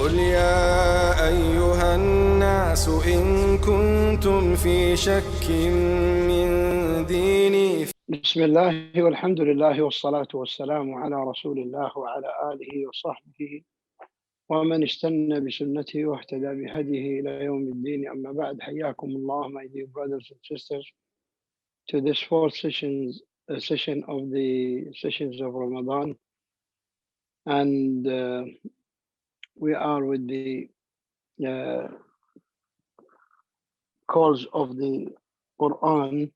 قل يا أيها الناس إن كنتم في شك من ديني. بسم الله والحمد لله والصلاة والسلام على رسول الله وعلى آله وصحبه ومن استنى بسنته واهتدى بهديه إلى يوم الدين. أما بعد, حياكم الله, my dear brothers and sisters, to this fourth session of the sessions of Ramadan. And we are with the calls of the Quran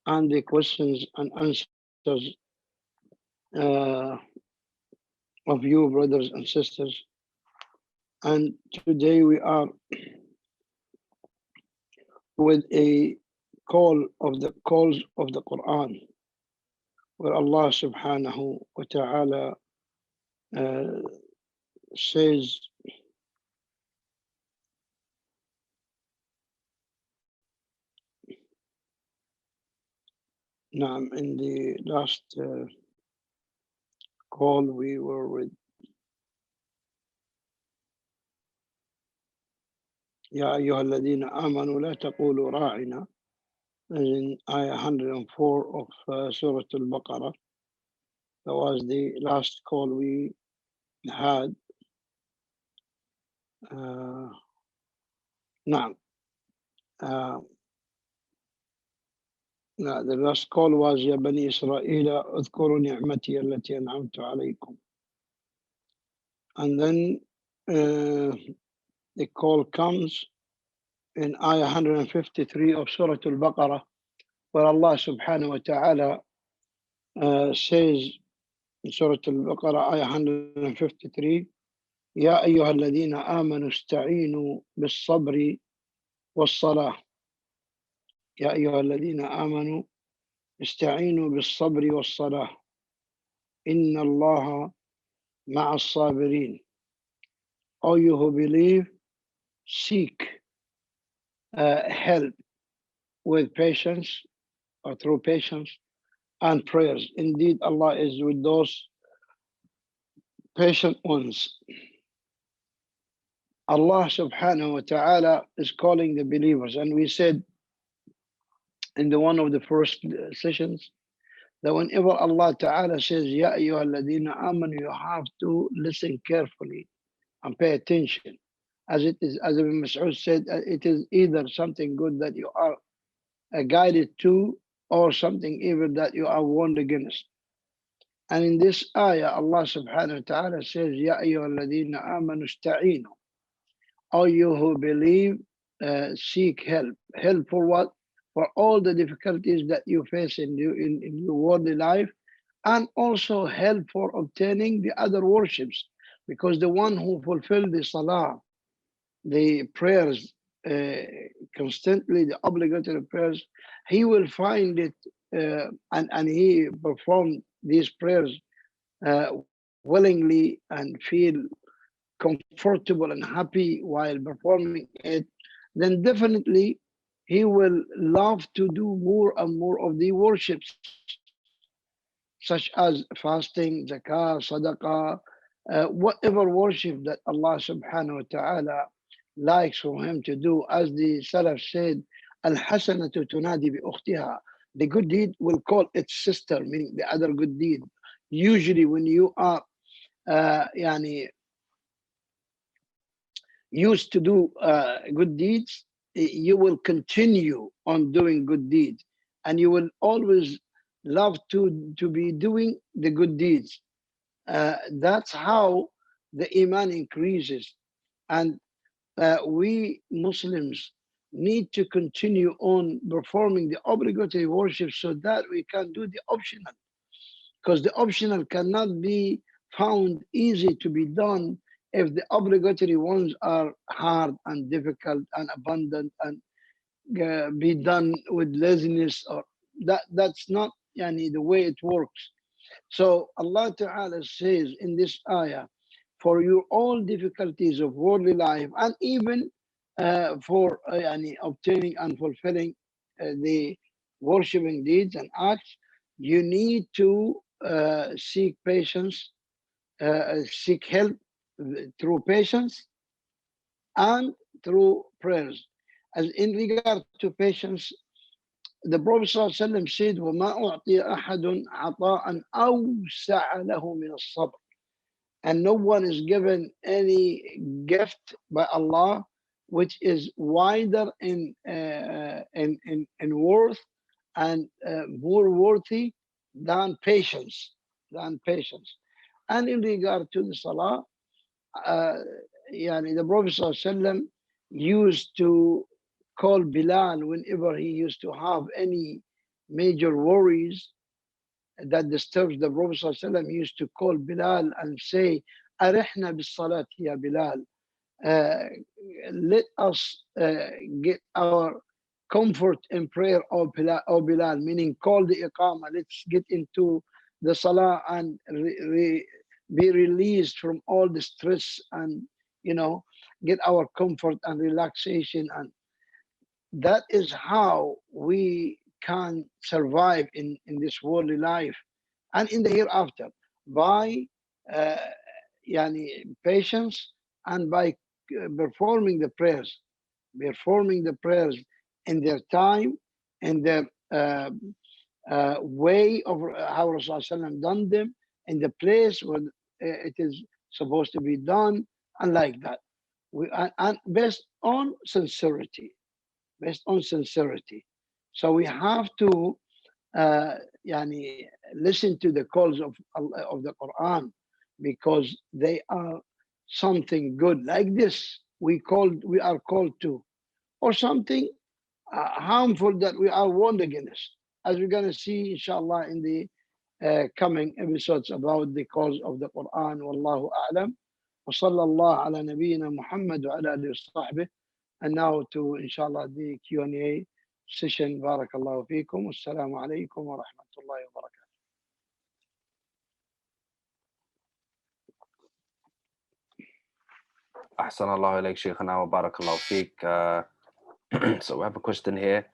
and the questions and answers of you, brothers and sisters. And today we are with a calls of the Quran, where Allah subhanahu wa ta'ala says, in the last call we were with يا أيها الذين آمنوا لا تقولوا راعنا, in ayah 104 of Surah al-Baqarah. That was the last call we had. The last call was يا بني إسرائيل اذكروا نعمتي التي أنعمت عليكم. And then the call comes in ayah 153 of Surah al-Baqarah, where Allah subhanahu wa ta'ala says in Surah al-Baqarah, ayah 153, يا أيها الذين آمنوا استعينوا بالصبر والصلاة. يا أيها الذين آمنوا استعينوا بالصبر والصلاة إن الله مع الصابرين. All you who believe, seek help with patience or through patience and prayers. Indeed, Allah is with those patient ones. Allah subhanahu wa ta'ala is calling the believers, and we said in the one of the first sessions that whenever Allah ta'ala says Ya ayyuha alladhina amanu, you have to listen carefully and pay attention. As it is, as Ibn Mas'ud said, it is either something good that you are guided to, or something evil that you are warned against. And in this ayah, Allah subhanahu wa ta'ala says, Ya ayyuha alladhina amanu ista'inu. All you who believe, seek help. Help for what? For all the difficulties that you face in your worldly life, and also help for obtaining the other worships. Because the one who fulfills the salah, the prayers, constantly, the obligatory prayers, he will find it, and he perform these prayers willingly and feel comfortable and happy while performing it, then definitely he will love to do more and more of the worships, such as fasting, zakah, sadaqah, whatever worship that Allah subhanahu wa ta'ala likes for him to do. As the Salaf said, al-hasanatu tunadi bi ukhtiha. The good deed will call its sister, meaning the other good deed. Usually when you are used to do good deeds, you will continue on doing good deeds, and you will always love to be doing the good deeds. That's how the iman increases. And we Muslims need to continue on performing the obligatory worship so that we can do the optional, because the optional cannot be found easy to be done if the obligatory ones are hard and difficult and abundant and be done with laziness, or that's not the way it works. So Allah Ta'ala says in this ayah, for your all difficulties of worldly life, and even for obtaining and fulfilling the worshipping deeds and acts, you need to seek patience, seek help through patience and through prayers. As in regard to patience, the Prophet ﷺ said, وَمَا أُعْطِيَ أَحَدٌ عَطَاءً أَوْسَعَ لَهُ مِنَ الصَّبْرِ. And no one is given any gift by Allah which is wider in worth and more worthy than patience, than patience. And in regard to the salah, the Prophet ﷺ used to call Bilal whenever he used to have any major worries that disturbs the Prophet ﷺ. Used to call Bilal and say, "Arihna bis salat ya Bilal." Let us get our comfort in prayer, O Bilal, meaning call the iqamah. Let's get into the salah and be released from all the stress and, get our comfort and relaxation. And that is how we can survive in this worldly life and in the hereafter, by uh, patience, and by performing the prayers in their time, in their way of how Rasulullah done them, in the place where it is supposed to be done, and like that. And based on sincerity, So we have to listen to the calls of the Quran, because they are something good. Like this, we are called to, or something harmful that we are warned against, as we're going to see, inshallah, in the coming episodes about the calls of the Quran. Wallahu a'lam. وصلى الله على نبينا محمد وعلى آله وصحبه. And now to, inshallah, the Q&A session. Barakallahu feekum. Wassalamu alaikum wa rahmatullahi wa barakatuh. Ahsan Allah alayk, Shaykhana wa barakallahu feek. So we have a question here.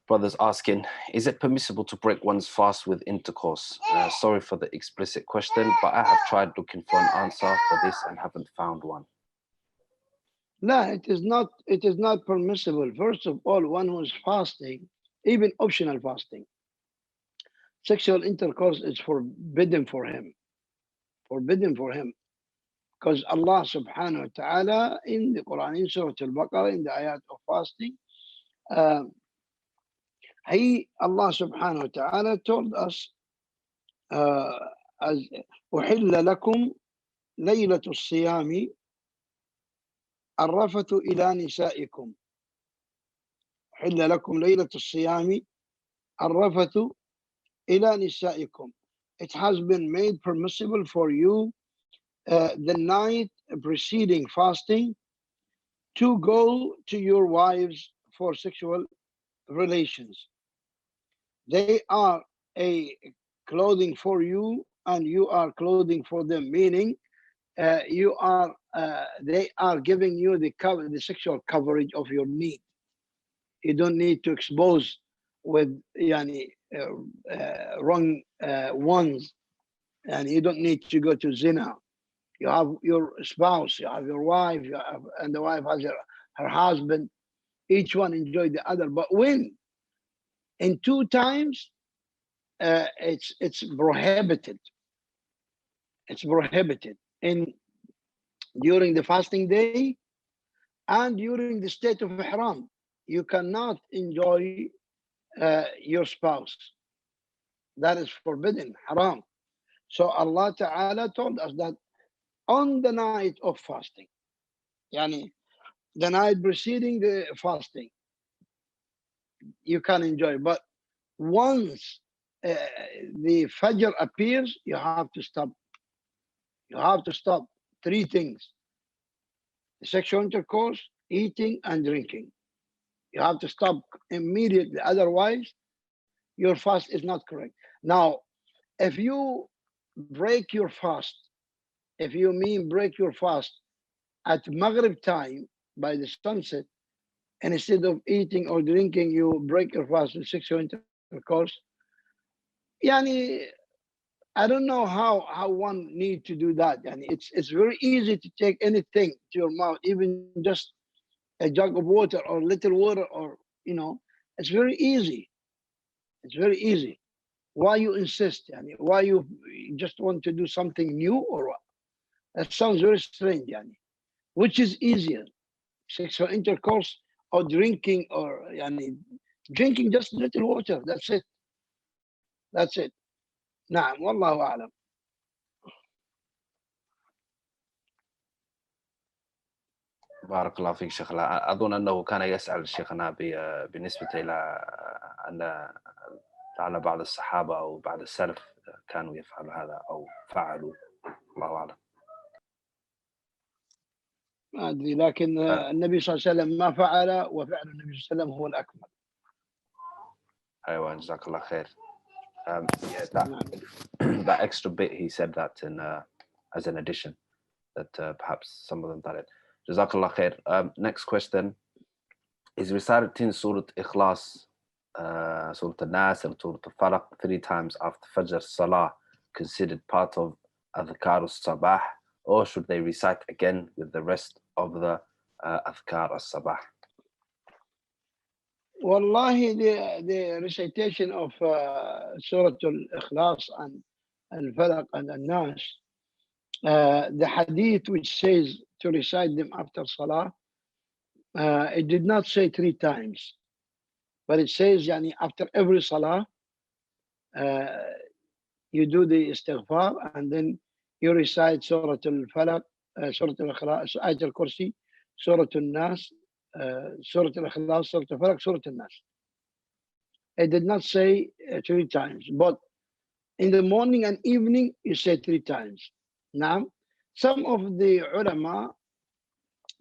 Brother's asking, is it permissible to break one's fast with intercourse? Sorry for the explicit question, but I have tried looking for an answer for this and haven't found one. No, it is not. It is not permissible. First of all, one who is fasting, even optional fasting, sexual intercourse is forbidden for him. Forbidden for him. Because Allah subhanahu wa ta'ala in the Quran, in Surah Al-Baqarah, in the ayat of fasting, Allah subhanahu wa ta'ala told us, as أُحِلَّ لَكُمْ لَيْلَةُ الصِّيَامِ الرَّفَثُ إِلَى نِسَائِكُمْ. أُحِلَّ لَكُمْ لَيْلَةُ الصِّيَامِ الرَّفَثُ إِلَى نِسَائِكُمْ. It has been made permissible for you the night preceding fasting to go to your wives for sexual relations. They are a clothing for you and you are clothing for them, meaning they are giving you the sexual coverage of your need. You don't need to expose with wrong ones, and you don't need to go to zina. You have your spouse, you have your wife, and the wife has her husband. Each one enjoy the other. But when in two times, it's prohibited. It's prohibited during the fasting day and during the state of ihram. You cannot enjoy your spouse. That is forbidden, haram. So Allah Ta'ala told us that on the night of fasting, the night preceding the fasting, you can enjoy. But once the Fajr appears, you have to stop. You have to stop three things: the sexual intercourse, eating, and drinking. You have to stop immediately. Otherwise, your fast is not correct. Now, if you break your fast, if you mean break your fast at Maghrib time by the sunset, and instead of eating or drinking, you break your fast with sexual intercourse, I don't know how one need to do that. And it's very easy to take anything to your mouth, even just a jug of water or little water, or it's very easy. It's very easy. Why you insist? Yani, why you just want to do something new or what? That sounds very strange. Yani. Which is easier, sexual intercourse or drinking, or drinking just little water? That's it. That's it. نعم والله أعلم. بارك الله فيك شيخنا. أظن أنه كان يسأل شيخنا بالنسبة إلى أن لعل بعض الصحابة أو بعض السلف كانوا يفعلوا هذا أو فعلوا، الله أعلم. ما أدري، لكن النبي صلى الله عليه وسلم ما فعل، وفعل النبي صلى الله عليه وسلم هو الأكمل. أيوة جزاك الله خير. Yeah, that extra bit he said that in as an addition, that perhaps some of them done it. Jazakallah khair. Next question is reciting Surah Ikhlas, Surah Al-Nas and Surah Al-Falaq 3 times after Fajr Salah considered part of Adhkar al-Sabah, or should they recite again with the rest of the Adhkar al-Sabah? Wallahi, the recitation of Surah Al-Ikhlas and Al-Falaq and Al-Nas, the hadith which says to recite them after Salah, it did not say 3 times, but it says after every Salah, you do the istighfar, and then you recite Surah Al-Falaq, Surah Al-Ikhlas, Ayat Al-Kursi, Surah Al-Nas, Surah Al-Ikhlas, Surah Al-Falaq, Surah Al-Nas. It did not say 3 times, but in the morning and evening, you say 3 times. Now, some of the ulama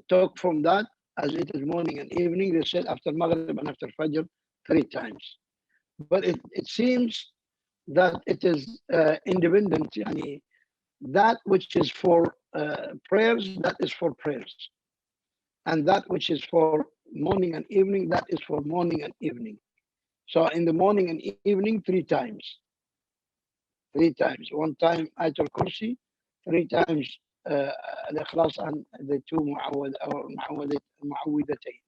talk from that, as it is morning and evening, they said after Maghrib and after Fajr 3 times. But it seems that it is independent. That which is for prayers, that is for prayers. And that which is for morning and evening, that is for morning and evening. So in the morning and evening, 3 times. 3 times. 1 time Ayat al-Kursi, 3 times al-Ikhlas and the 2 Mu'awwidatayn.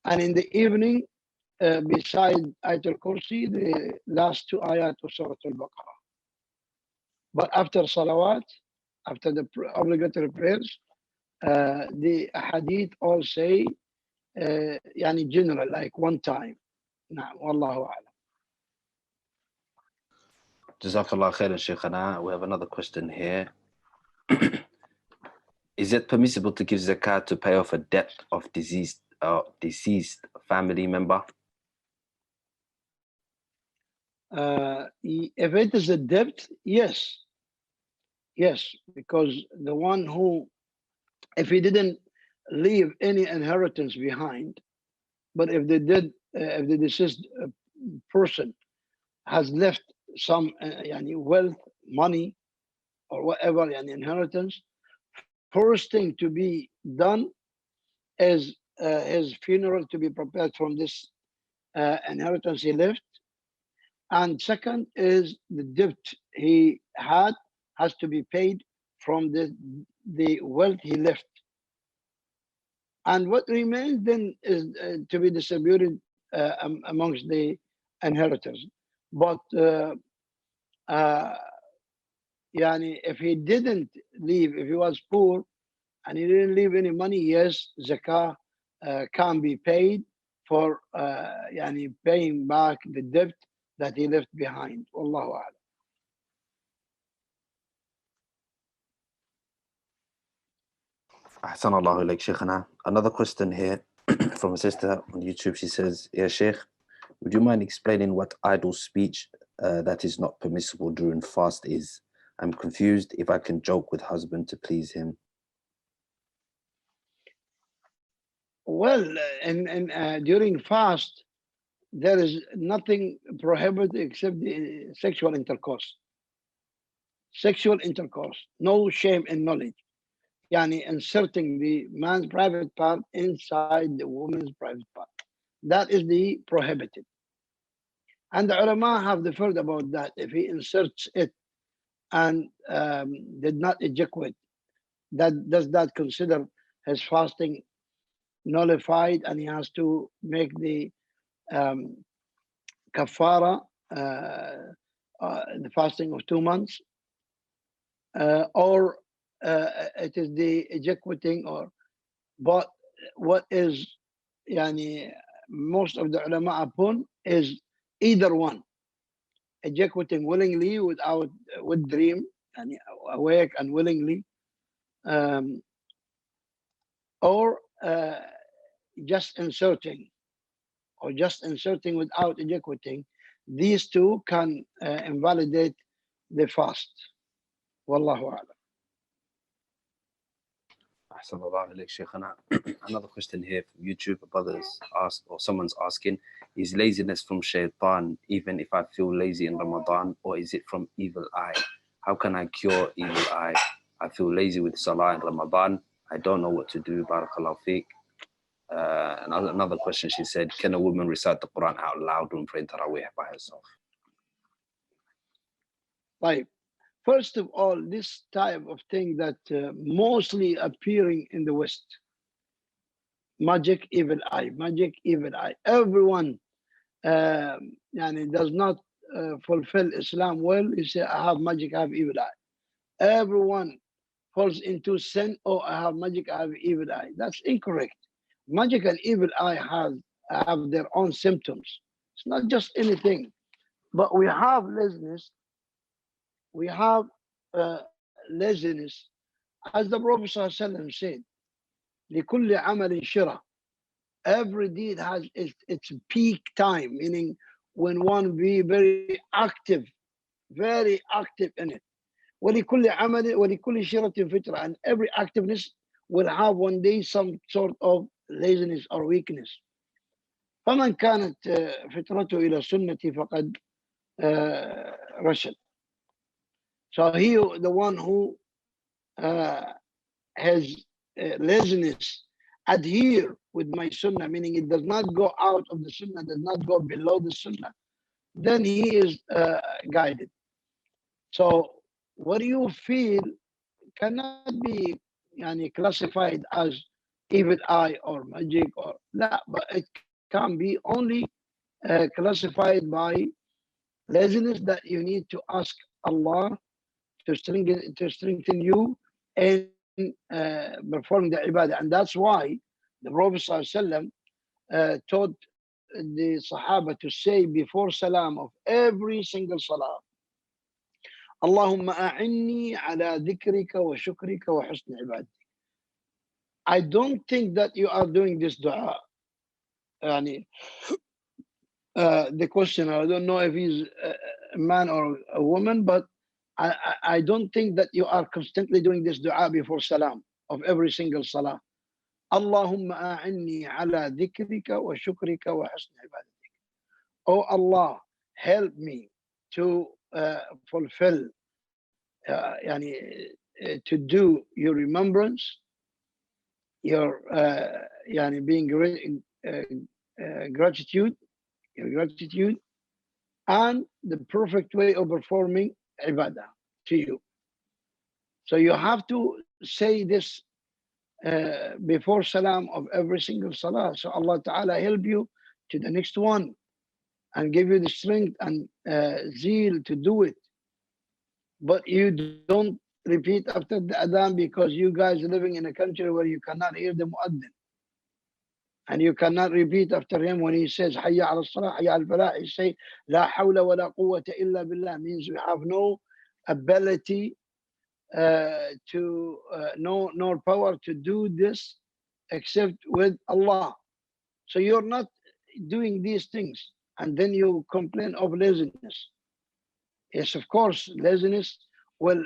And in the evening, beside Ayat al-Kursi, the last 2 ayat of Surah Al-Baqarah. But after salawat, after the obligatory prayers, the hadith all say, general, like 1 time. نعم والله أعلم. Jazakallah khairan Shaykhana. We have another question here. Is it permissible to give zakat to pay off a debt of deceased family member? If it is a debt, yes. Yes, because the one who, if he didn't leave any inheritance behind, but if they did, if the deceased person has left some wealth, money, or whatever, inheritance, first thing to be done is his funeral to be prepared from this inheritance he left. And second is the debt he had has to be paid from the wealth he left. And what remains then is to be distributed amongst the inheritors. But if he didn't leave, if he was poor and he didn't leave any money, yes, zakah can be paid for paying back the debt that he left behind. Wallahu a'lam. Ahsan Allah ilayk Shaykhana. Another question here from a sister on YouTube. She says, "Yeah, Shaykh, would you mind explaining what idle speech that is not permissible during fast is? I'm confused if I can joke with husband to please him." Well, during fast, there is nothing prohibited except the sexual intercourse. Sexual intercourse, no shame in knowledge. Inserting the man's private part inside the woman's private part. That is the prohibited. And the ulama have differed about that. If he inserts it and did not ejaculate, does that consider his fasting nullified, and he has to make the kafara, the fasting of 2 months, or it is the ejaculating, or but what is yani most of the ulama upon is either one, ejaculating willingly with dream and awake and willingly, or just inserting, without ejaculating. These two can invalidate the fast. Wallahu a'lam. Ahsanallah alayk, Shaykhana. Another question here from YouTube. A brother's asked, or someone's asking, is laziness from shaitan even if I feel lazy in Ramadan, or is it from evil eye? How can I cure evil eye? I feel lazy with salah in Ramadan. I don't know what to do. Barakallahu feek. Another question, she said, can a woman recite the Quran out loud when praying Taraweeh by herself? Right. First of all, this type of thing that mostly appearing in the West, magic, evil eye, magic, evil eye. Everyone does not fulfill Islam well. You say, I have magic, I have evil eye. Everyone falls into sin, oh, I have magic, I have evil eye. That's incorrect. Magic and evil eye have their own symptoms. It's not just anything. But we have laziness. We have laziness. As the Prophet ﷺ said, لِكُلِّ عَمَلٍ شِرَةٍ. Every deed has its peak time, meaning when one be very active in it. وَلِكُلِّ عَمَلٍ وَلِكُلِّ شِرَةٍ فِتْرَةٍ. And every activeness will have one day some sort of laziness or weakness. فَمَنْ كَانَتْ فِتْرَته إِلَى السُنَّةِ فَقَدْ رَشَدْ. So he, the one who has laziness, adhere with my sunnah, meaning it does not go out of the sunnah, does not go below the sunnah, then he is guided. So what you feel cannot be classified as evil eye or magic or la, but it can be only classified by laziness that you need to ask Allah to strengthen you in performing the ibadah. And that's why the Prophet ﷺ taught the Sahaba to say before salam of every single salah, Allahumma a'inni ala dhikrika wa shukrika wa husni ibadatik. I don't think that you are doing this dua. The questioner, I don't know if he's a man or a woman, but I don't think that you are constantly doing this dua before salam of every single salah. Allahumma a'inni ala dhikrika wa shukrika wa husni ibadatik. Oh Allah, help me to fulfill, to do your remembrance, your being gratitude, and the perfect way of performing ibadah to you. So you have to say this before salam of every single salah. So Allah Ta'ala help you to the next one and give you the strength and zeal to do it. But you don't repeat after the adhan, because you guys are living in a country where you cannot hear the muaddin. And you cannot repeat after him when he says, Hayya ala salah, Hayya al falah. He say, La hawla wa la quwwata illa billah. Means we have no ability nor power to do this except with Allah. So you're not doing these things, and then you complain of laziness. Yes, of course, laziness will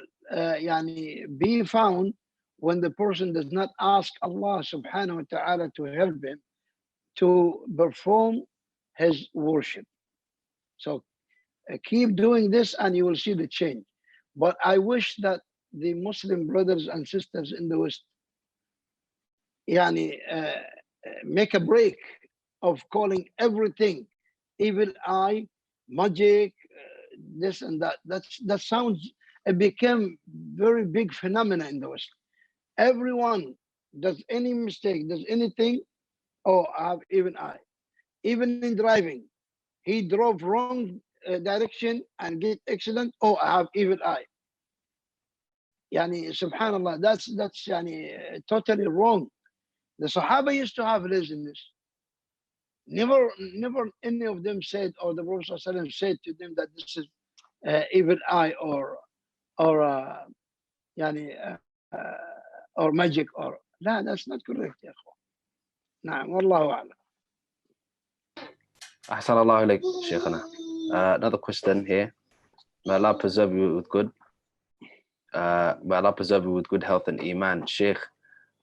be found when the person does not ask Allah subhanahu wa ta'ala to help him to perform his worship. So keep doing this and you will see the change. But I wish that the Muslim brothers and sisters in the West make a break of calling everything evil eye, magic, this and that. That sounds it became very big phenomena in the West. Everyone does any mistake, does anything, oh, even in driving, he drove wrong direction and get accident, oh, I have evil eye. Yani, subhanallah, that's yani, totally wrong. The Sahaba used to have laziness. Never any of them said, or the Prophet ﷺ said to them that this is evil eye or yani, or magic or لا, that's not correct يا أخوان. نعم والله أعلم. أحسن الله إليك شيخنا. Another question here. May Allah preserve you with good. May Allah preserve you with good health and iman. Shaykh,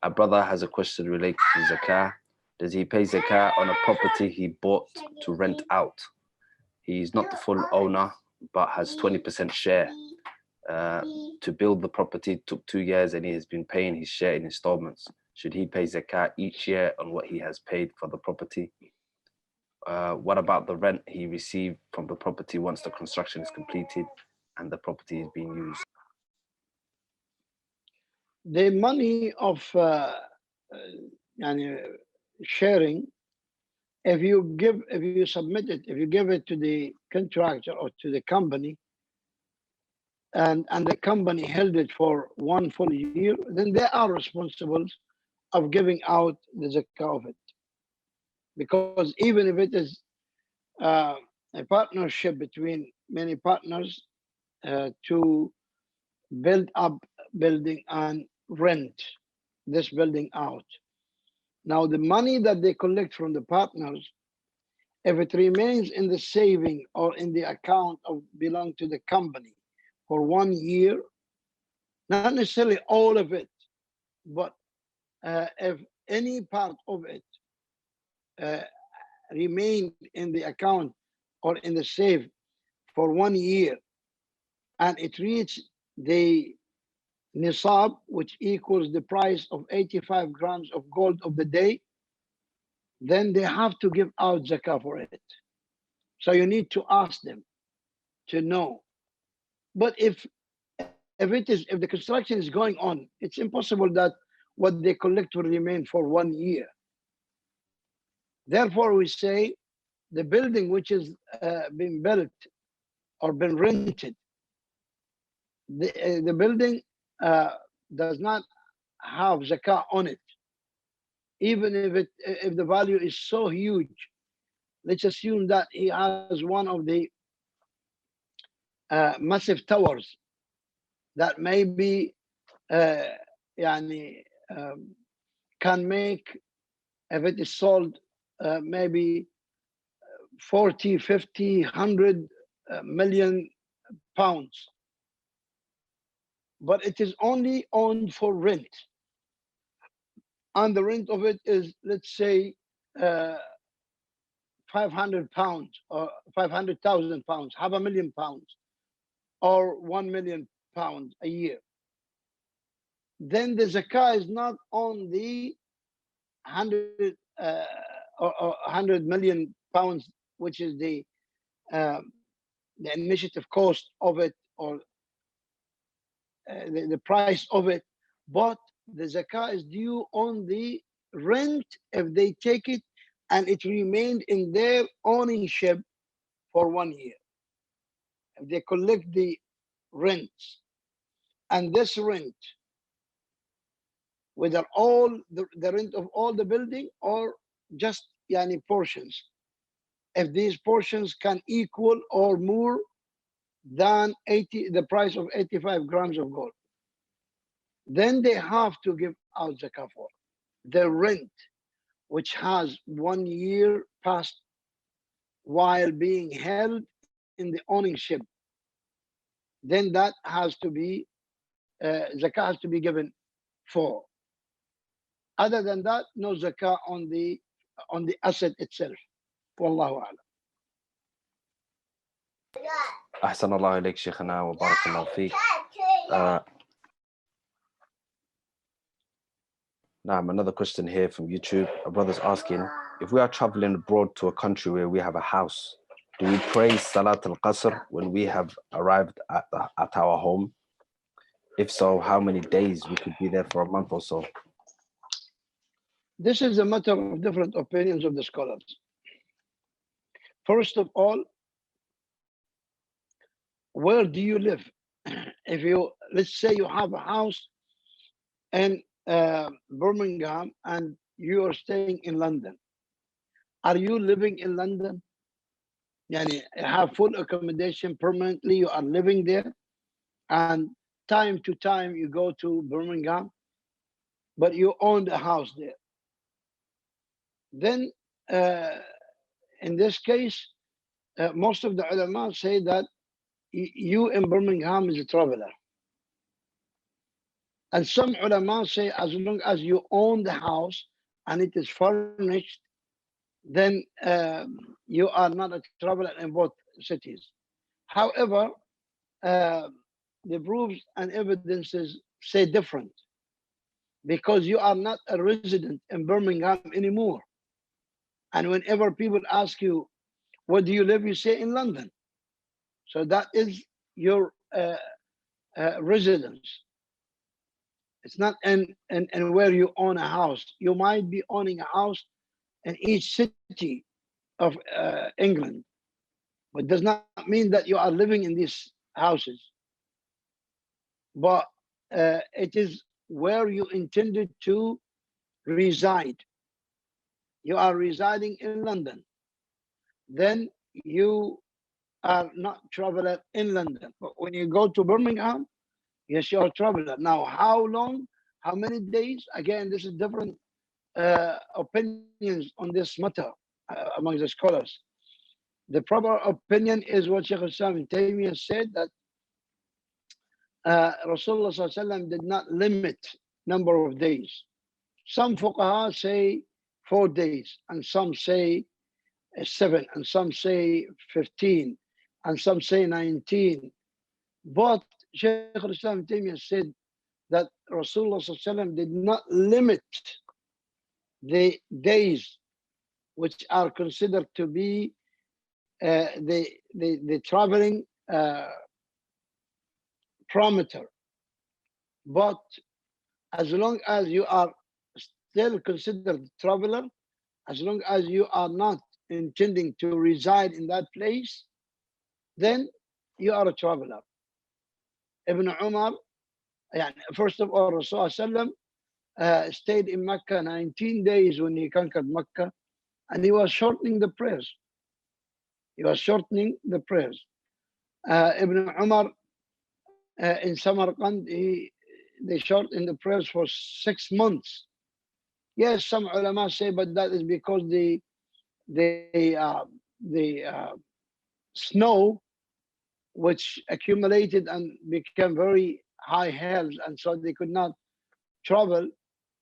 a brother has a question related to zakah. Does he pay zakah on a property he bought to rent out? He's not the full owner, but has 20% share. To build the property took 2 years and he has been paying his share in installments. Should he pay zakah each year on what he has paid for the property? What about the rent he received from the property once the construction is completed and the property is being used? The money of yani, sharing, if you submit it, if you give it to the contractor or to the company, and the company held it for 1 full year, then they are responsible of giving out the zakah of it. Because even if it is a partnership between many partners to build up building and rent this building out. Now the money that they collect from the partners, if it remains in the saving or in the account of belong to the company for 1 year, not necessarily all of it, but if any part of it remained in the account or in the save for 1 year, and it reached the nisab, which equals the price of 85 grams of gold of the day, then they have to give out zakah for it. So you need to ask them to know. But if the construction is going on, it's impossible that what they collect will remain for 1 year. Therefore, we say the building which is being built or been rented, the building does not have zakah on it, even if the value is so huge. Let's assume that he has one of the massive towers that maybe can make, if it is sold, maybe 40, 50, 100 million pounds. But it is only owned for rent. And the rent of it is, let's say, 500 pounds or 500,000 pounds, £500,000 or 1 million pounds a year. Then the zakah is not on the 100 million pounds, which is the initiative cost of it, or the price of it, but the zakah is due on the rent if they take it and it remained in their ownership for 1 year. If they collect the rents, and this rent, whether all the rent of all the building or just portions, if these portions can equal or more than the price of 85 grams of gold, then they have to give out zakah for the rent, which has 1 year passed while being held in the ownership. Then that has to be zakah has to be given for. Other than that, no zakah on the asset itself. Wallahu a'lam. أحسن الله إليك شيخنا وبارك الله فيك. Now, another question here from YouTube. A brother's asking, if we are traveling abroad to a country where we have a house, do we pray Salat al-Qasr when we have arrived at our home? If so, how many days we could be there for a month or so? This is a matter of different opinions of the scholars. First of all, where do you live? If you, let's say you have a house in Birmingham and you are staying in London. Are you living in London? Yani, have full accommodation permanently, you are living there, and time to time you go to Birmingham, but you own the house there. Then in this case, most of the ulama say that you in Birmingham is a traveler. And some ulama say as long as you own the house and it is furnished, then you are not a traveler in both cities. However, the proofs and evidences say different, because you are not a resident in Birmingham anymore. And whenever people ask you, where do you live? You say in London. So that is your residence. It's not in where you own a house. You might be owning a house in each city of England, but does not mean that you are living in these houses. But it is where you intended to reside. You are residing in London. Then you are not traveler in London. But when you go to Birmingham, yes, you're a traveler. Now, how long, how many days? Again, this is different opinions on this matter among the scholars. The proper opinion is what Shaykh al-Islam ibn Taymiyyah said, that Rasulullah ﷺ did not limit number of days. Some fuqaha say 4 days, and some say 7, and some say 15, and some say 19. But Shaykh al-Islam ibn Taymiyyah said that Rasulullah ﷺ did not limit the days which are considered to be the traveling parameter. But as long as you are still considered traveler, as long as you are not intending to reside in that place, then you are a traveler. Ibn Umar, first of all, Rasulullah stayed in Mecca 19 days when he conquered Mecca, and he was shortening the prayers. He was shortening the prayers. Ibn Umar in Samarkand, they shortened the prayers for 6 months. Yes, some ulama say, but that is because the snow which accumulated and became very high hills, and so they could not travel.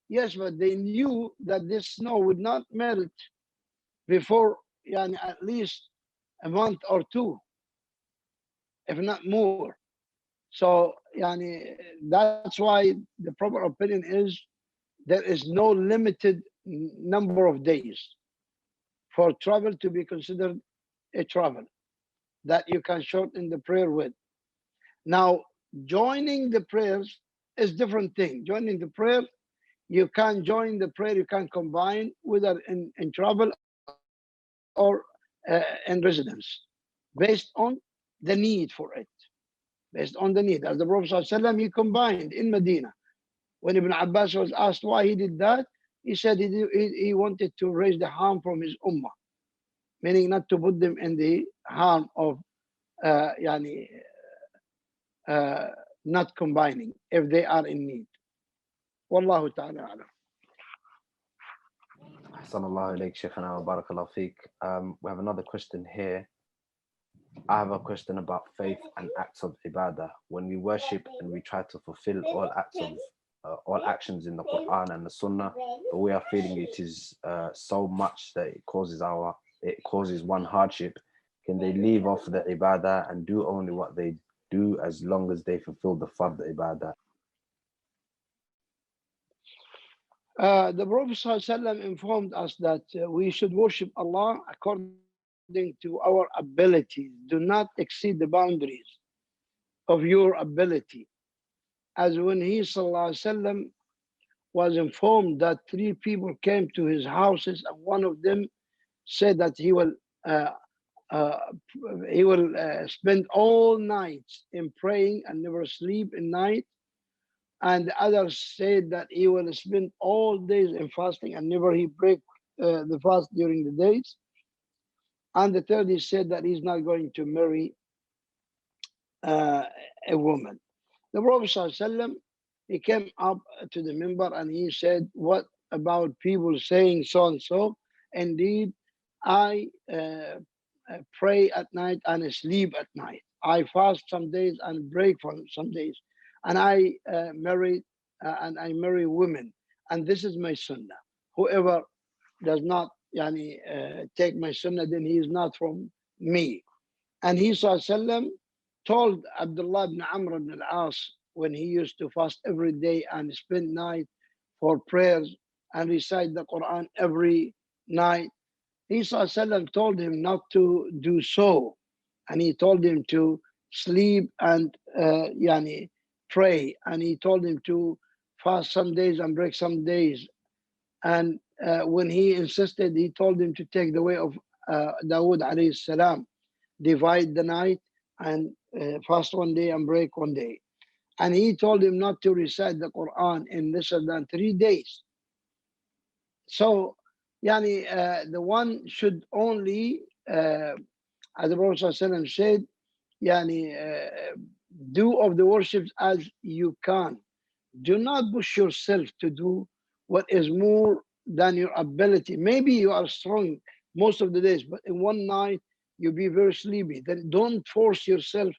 Yes, but they knew that this snow would not melt before at least a month or 2, if not more. So that's why the proper opinion is there is no limited number of days for travel to be considered a travel that you can shorten the prayer with. Now, joining the prayers is different thing. Joining the prayer, you can join the prayer, you can combine whether in travel or in residence, based on the need for it. Based on the need. As the Prophet ﷺ, he combined in Medina. When Ibn Abbas was asked why he did that, he said he wanted to raise the harm from his ummah, meaning not to put them in the harm of not combining if they are in need. Wallahu ta'ala alam. Ahsanallahu alayk, Shaykhana wa barakallahu feek. We have another question here. I have a question about faith and acts of ibadah. When we worship and we try to fulfill all actions in the Quran and the Sunnah, but we are feeling it is so much that it causes one hardship, can they leave off the ibadah and do only what they do as long as they fulfill the fard ibadah? The Prophet ﷺ informed us that we should worship Allah according to our abilities. Do not exceed the boundaries of your ability. as when he sallallahu alaihi wasallam was informed that 3 people came to his houses, and one of them said that uh, uh, he will spend all nights in praying and never sleep in night, and the others said that he will spend all days in fasting and never he break the fast during the days, and the third he said that he's not going to marry a woman. The Prophet ﷺ, he came up to the minbar and he said, what about people saying so and so? Indeed, I pray at night and sleep at night. I fast some days and break for some days. And I marry women. And this is my sunnah. Whoever does not take my sunnah, then he is not from me. And he sallallahu told Abdullah ibn Amr ibn al-As, when he used to fast every day and spend night for prayers and recite the Quran every night, he sallallahu told him not to do so, and he told him to sleep and pray, and he told him to fast some days and break some days. And when he insisted, he told him to take the way of Dawood alayhi salam, divide the night and fast one day and break one day. And he told him not to recite the Quran in lesser than 3 days. So, the one should only, as the Prophet ﷺ said, do of the worships as you can. Do not push yourself to do what is more than your ability. Maybe you are strong most of the days, but in one night you'll be very sleepy. Then don't force yourself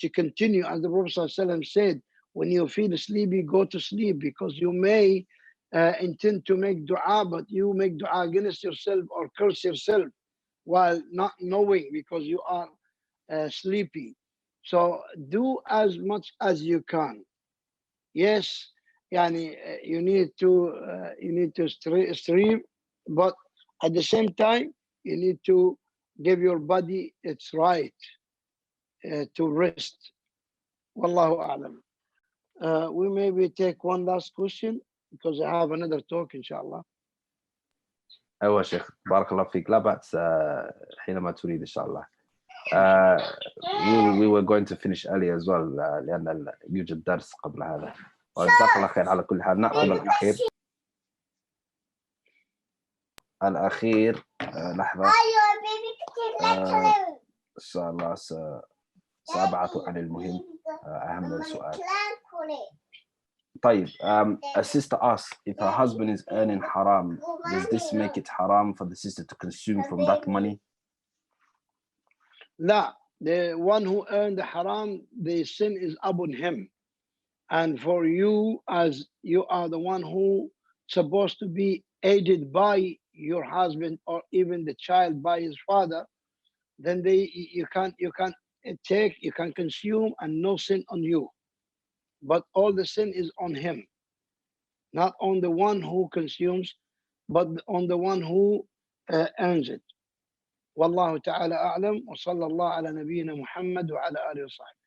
to continue. As the Prophet ﷺ said, when you feel sleepy, go to sleep, because you may intend to make dua, but you make dua against yourself or curse yourself while not knowing, because you are sleepy. So do as much as you can. Yes, you need to strive, but at the same time you need to give your body its right to rest. Wallahu a'lam. We maybe take one last question because I have another talk, inshallah. ايوه شيخ بارك الله فيك. لا بأس حينما تريد ان شاء الله. we were going to finish early as well لأن يوجد درس قبل هذا. وجزاك الله خير على كل حال. نأخذ الأخير لحظة إن شاء الله سأبعث عن المهم أهم السؤال. طيب, a sister asks, if her husband is earning haram, does this make it haram for the sister to consume from that money? La, the one who earned the haram, the sin is upon him. And for you, as you are the one who supposed to be aided by your husband or even the child by his father, then you can take, you can consume, and no sin on you. But all the sin is on him, not on the one who consumes, but on the one who earns it. Wallahu ta'ala a'lam, wa sallallahu ala nabiyyina Muhammad wa ala alihi wa sahbihi.